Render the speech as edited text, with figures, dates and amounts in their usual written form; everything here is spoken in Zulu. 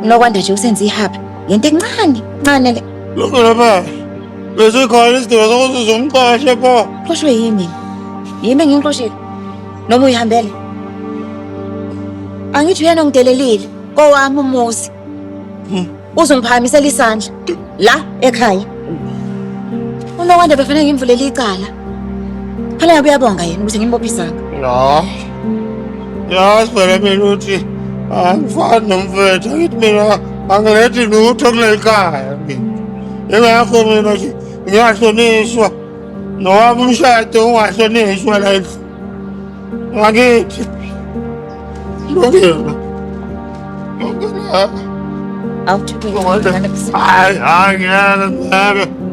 Unokwanda nje usenza ihaba. Yento encane le. Lokho lapha. Bese khona isidingo sokuthi uzomqashe pho. Xoshwe yini? Yimi engingixoshile. Noma uyihambele? Angithi uyena ongidelelile kowami umuzi. Uzongiphakamisela isandla la ekhaya. Unokwanda befanele ngimvulele icala. Phela ngabe uyabonga yena ukuthi ngimbophisanga. No. Yazi phela mina uthi angifani nomfethu ngithi mina angilethi lutho kuleli khaya mina. Ingakho mina nje ngiyahlonishwa. Nowami umshado ungahlonishwa la endlini. Ngakithi. Lokho. Awuthi Hayi, ngeke.